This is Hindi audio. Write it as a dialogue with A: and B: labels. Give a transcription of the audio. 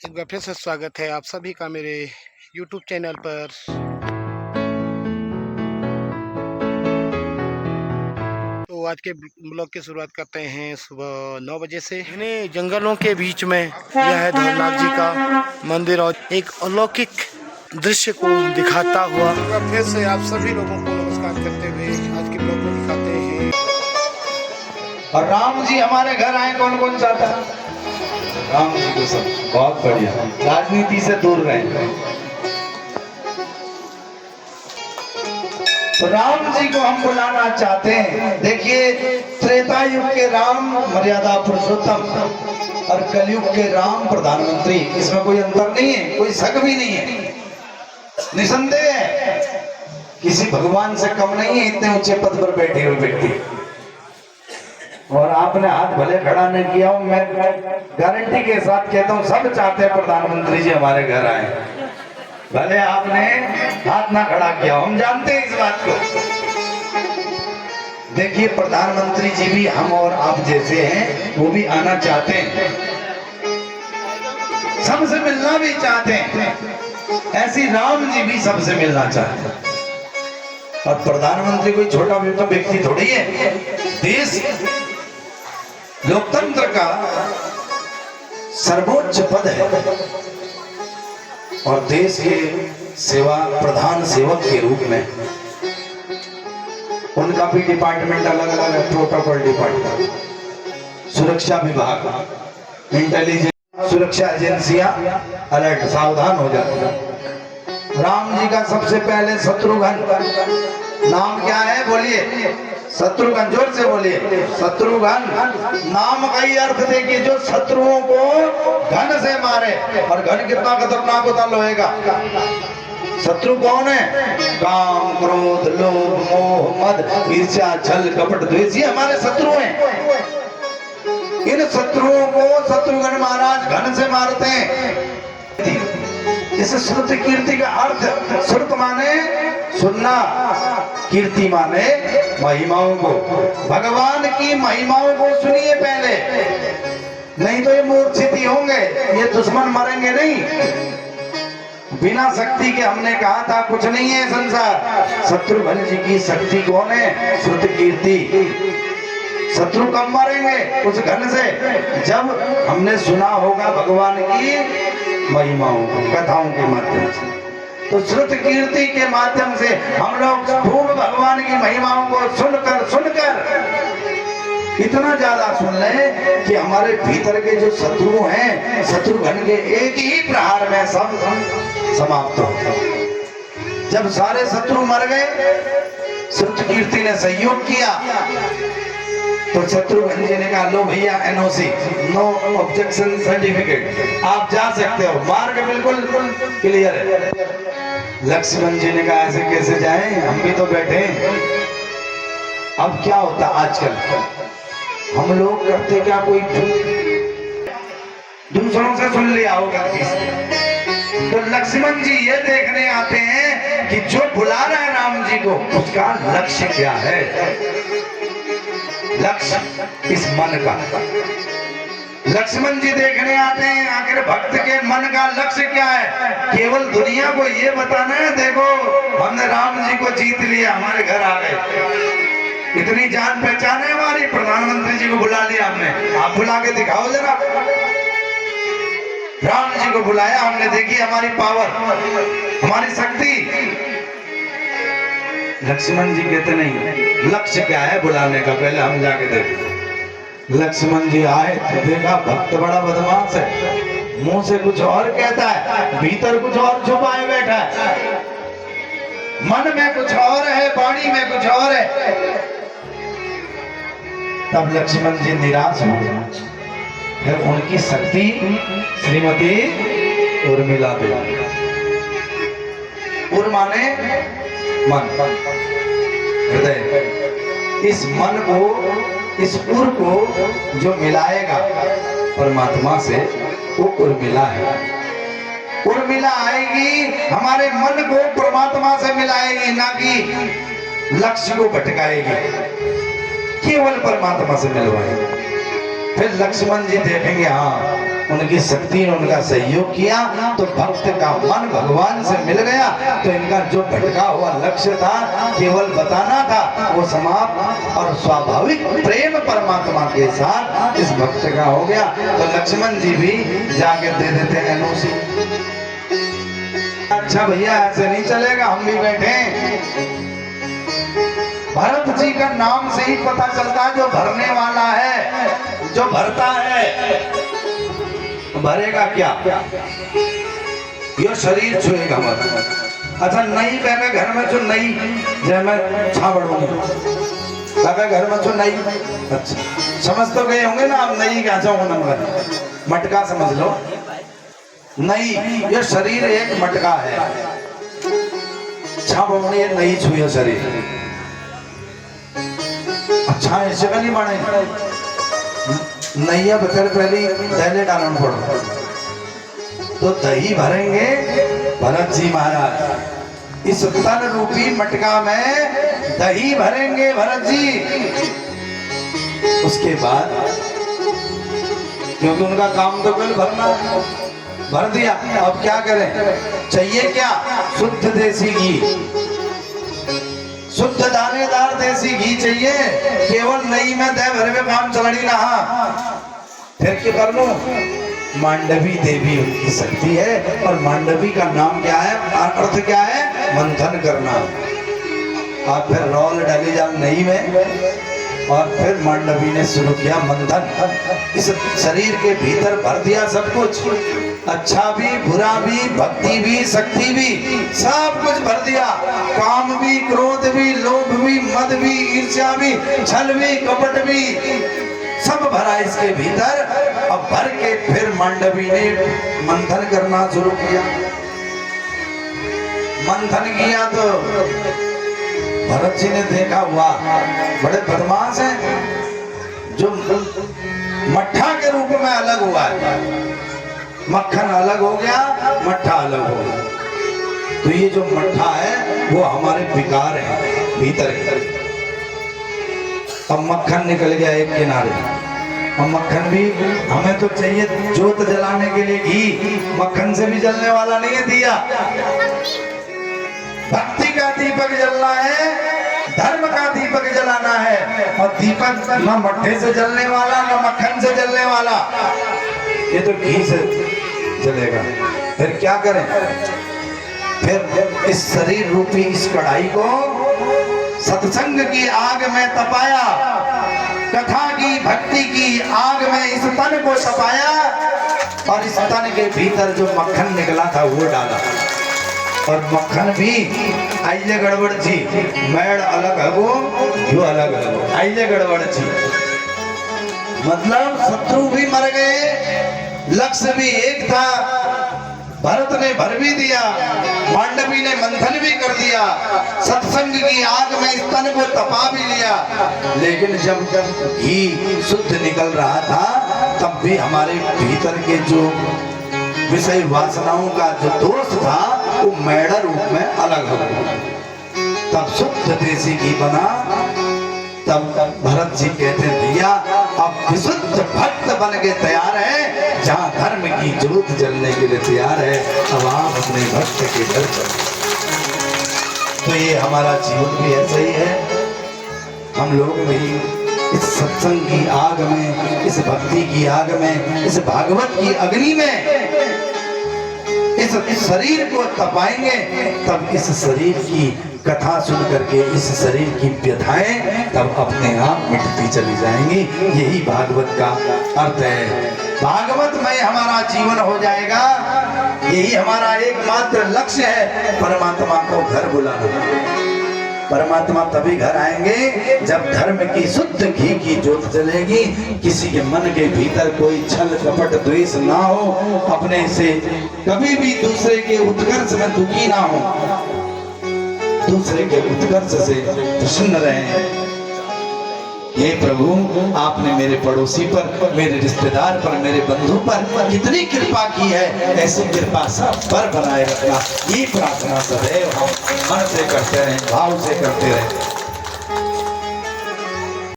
A: एक बार फिर से स्वागत है आप सभी का मेरे YouTube चैनल पर। तो आज के ब्लॉग की शुरुआत करते हैं सुबह 9 बजे से। इन्हें जंगलों के बीच में यह है धौलनाथ जी का मंदिर और एक अलौकिक दृश्य को दिखाता हुआ एक बार फिर से आप सभी लोगों को नमस्कार करते हुए आज के ब्लॉग को दिखाते हैं।
B: और राम जी हमारे घर आए, कौन कौन चाहता है राम जी को? सब बहुत बढ़िया, राजनीति से दूर रहे। तो राम जी को हम बुलाना चाहते हैं। देखिए, त्रेता युग के राम मर्यादा पुरुषोत्तम और कलयुग के राम प्रधानमंत्री, इसमें कोई अंतर नहीं है, कोई शक भी नहीं है। निसंदेह है, किसी भगवान से कम नहीं है इतने ऊंचे पद पर बैठे हुए व्यक्ति। और आपने हाथ भले खड़ा नहीं किया हूं, मैं गारंटी के साथ कहता हूं सब चाहते हैं प्रधानमंत्री जी हमारे घर आए। भले आपने हाथ ना खड़ा किया, हम जानते हैं इस बात को। देखिए, प्रधानमंत्री जी भी हम और आप जैसे हैं, वो भी आना चाहते हैं, सबसे मिलना भी चाहते हैं। ऐसी राम जी भी सबसे मिलना चाहते हैं। और प्रधानमंत्री कोई छोटा मोटा व्यक्ति थोड़ी है। देश लोकतंत्र का सर्वोच्च पद है और देश के सेवा प्रधान सेवक के रूप में उनका भी डिपार्टमेंट अलग अलग है। प्रोटोकॉल डिपार्टमेंट, सुरक्षा विभाग, इंटेलिजेंस, सुरक्षा एजेंसियां अलर्ट, सावधान हो जाती है। राम जी का सबसे पहले शत्रुघ्न, नाम क्या है बोलिए? शत्रुघ्न, जोर से बोलिए। शत्रुघ्न नाम का ही अर्थ देखिए, जो शत्रुओं को घन से मारे। और घन कितना खतरनाक होता लोहे का। शत्रु कौन है? काम, क्रोध, लोभ, मोह, मद, ईर्ष्या, छल, कपट, द्वेष, ये हमारे शत्रु हैं। इन शत्रुओं को शत्रुघ्न महाराज घन से मारते हैं। इस श्रुति कीर्ति का अर्थ, श्रुत माने सुनना, कीर्ति माने महिमाओं को। भगवान की महिमाओं को सुनिए पहले, नहीं तो ये मूर्छित ही होंगे, ये दुश्मन मरेंगे नहीं। बिना शक्ति के हमने कहा था कुछ नहीं है संसार। शत्रुघ्न जी की शक्ति कौन है? श्रुत कीर्ति। शत्रु कब मरेंगे? उस घन से, जब हमने सुना होगा भगवान की महिमाओं को, कथाओं के माध्यम से। तो श्रुत कीर्ति के माध्यम से हम लोग खूब भगवान की महिमाओं को सुनकर इतना ज्यादा सुन लें कि हमारे भीतर के जो शत्रु हैं, शत्रुघ्न के एक ही प्रहार में सब समाप्त हो गए। जब सारे शत्रु मर गए, श्रुत कीर्ति ने सहयोग किया, तो शत्रुघ्न जी ने कहा, लो भैया एनओसी, नो ऑब्जेक्शन सर्टिफिकेट, आप जा सकते हो, मार्ग बिल्कुल क्लियर है। लक्ष्मण जी ने कहा, ऐसे कैसे जाएं, हम भी तो बैठे। अब क्या होता आजकल, हम लोग करते क्या, कोई दूसरों से सुन लिया हो गलती से। तो लक्ष्मण जी ये देखने आते हैं कि जो बुला रहा है राम जी को, उसका लक्ष्य क्या है। लक्ष्य इस मन का। लक्ष्मण जी देखने आते हैं आखिर भक्त के मन का लक्ष्य क्या है। केवल दुनिया को ये बताना है, देखो हमने राम जी को जीत लिया, हमारे घर आ गए, इतनी जान पहचान है हमारी। प्रधानमंत्री जी को बुला लिया हमने, आप बुला के दिखाओ जरा। राम जी को बुलाया हमने, देखी हमारी पावर, हमारी शक्ति। लक्ष्मण जी कहते नहीं, लक्ष्य क्या है बुलाने का, पहले हम जाके देखें। लक्ष्मण जी आए तो देखा भक्त बड़ा बदमाश है, मुंह से कुछ और कहता है, भीतर कुछ और छुपाए बैठा है, मन में कुछ और है, वाणी में कुछ और है। तब लक्ष्मण जी निराश हो गए। फिर उनकी शक्ति श्रीमती उर्मिला देवी, उर माने मन, हृदय, इस मन को, इस उर को जो मिलाएगा परमात्मा से, वो उर्मिला है। उर्मिला आएगी, हमारे मन को परमात्मा से मिलाएगी, ना कि लक्ष्य को भटकाएगी, केवल परमात्मा से मिलवाएगी। फिर लक्ष्मण जी देखेंगे, हाँ उनकी शक्ति ने उनका सहयोग किया तो भक्त का मन भगवान से मिल गया। तो इनका जो भटका हुआ लक्ष्य था केवल बताना था वो समाप्त और स्वाभाविक प्रेम परमात्मा के साथ इस भक्त का हो गया। तो लक्ष्मण जी भी जाके दे देते हैं एनओसी। अच्छा भैया ऐसे नहीं चलेगा, हम भी बैठे। भरत जी का नाम से ही पता चलता है जो भरने वाला है, जो भरता है। भरेगा क्या? यो शरीर छुएगा मत। अच्छा नहीं कहना घर में जो नहीं जय मैं छावड़ूंगी घर में जो नहीं। अच्छा समझ तो गए होंगे ना आप, नहीं क्या चाहो नंबर मटका समझ लो। नहीं, ये शरीर एक मटका है। छावड़ूंगी ये नहीं छुए शरीर। अच्छा ऐसे का नहीं माने नहीं है बकर पहले दहले डालन पड़ो। तो दही भरेंगे भरत जी महाराज, इस तन रूपी मटका में दही भरेंगे भरत जी। उसके बाद क्योंकि उनका काम तो केवल भरना, भर दिया। अब क्या करें? चाहिए क्या? शुद्ध देसी घी, शुद्ध दानेदार देसी घी चाहिए। केवल नहीं में दे भरे में काम चलनी ना। फिर क्या कर लूं? मांडवी देवी उनकी शक्ति है। और मांडवी का नाम क्या है, अर्थ क्या है? मंथन करना। आप फिर रोल डाली जाओ नहीं में और फिर मांडवी ने शुरू किया मंथन। इस शरीर के भीतर भर दिया सब कुछ, अच्छा भी बुरा भी भक्ति भी शक्ति भी सब कुछ भर दिया। काम भी क्रोध भी लोभ भी मद भी ईर्ष्या भी छल भी कपट भी सब भरा इसके भीतर। अब भर के फिर मांडवी ने मंथन करना शुरू किया। मंथन किया तो भरत जी ने देखा हुआ बड़े बदमाश हैं, जो मट्ठा के रूप में अलग हुआ है। मक्खन अलग हो गया, मट्ठा अलग हो गया। तो ये जो मट्ठा है वो हमारे विकार है भीतर के। अब मक्खन निकल गया एक किनारे। अब मक्खन भी हमें तो चाहिए जोत जलाने के लिए घी, मक्खन से भी जलने वाला नहीं है दिया। भक्ति का दीपक जलना है, धर्म का दीपक जलाना है। और दीपक न मट्ठे से जलने वाला न मक्खन से जलने वाला, ये तो घी से जलेगा। फिर क्या करें? फिर इस शरीर रूपी इस कढ़ाई को सत्संग की आग में तपाया, कथा की भक्ति की आग में इस तन को तपाया और इस तन के भीतर जो मक्खन निकला था वो डाला। और मक्खन भी आइले गड़बड़ थी, मैड़ अलग है वो, यो अलग है, आइले गड़बड़ थी। मतलब शत्रु भी मर गए, लक्ष्य भी एक था। भरत ने भर भी दिया, मांडवी ने मंथन भी कर दिया, सत्संग की आग में इस तन को तपा भी लिया। लेकिन जब घी शुद्ध निकल रहा था तब भी हमारे भीतर के जो विषय वासनाओं का जो दोष था वो मैड़ा रूप में अलग हो गया। तब शुद्ध देसी घी बना। तब भरत जी कहते भैया अब विशुद्ध भक्त बन के तैयार है, जहाँ धर्म की ज्योत जलने के लिए तैयार है, अब आप अपने भक्त के घर चलो। तो ये हमारा जीवन भी ऐसा ही है। हम लोग भी इस सत्संग की आग में, इस भक्ति की आग में, इस भागवत की अग्नि में इस शरीर को तपाएंगे, तब इस शरीर की कथा सुन करके इस शरीर की व्यथाएं तब अपने आप मिटती चली जाएंगी। यही भागवत का अर्थ है। भागवत में हमारा जीवन हो जाएगा। यही हमारा एकमात्र लक्ष्य है, परमात्मा को घर बुलाना। परमात्मा तभी घर आएंगे जब धर्म की शुद्ध घी की ज्योत जलेगी, किसी के मन के भीतर कोई छल कपट द्वेष ना हो, अपने से कभी भी दूसरे के उत्कर्ष में दुखी ना हो, दूसरे के उत्कर्ष से प्रसन्न रहे। हे प्रभु, आपने मेरे पड़ोसी पर, मेरे रिश्तेदार पर, मेरे बंधु पर कितनी कृपा की है, ऐसी कृपा सब पर बनाए रखना। ये प्रार्थना सदैव हम मन से करते रहे, भाव से करते रहे।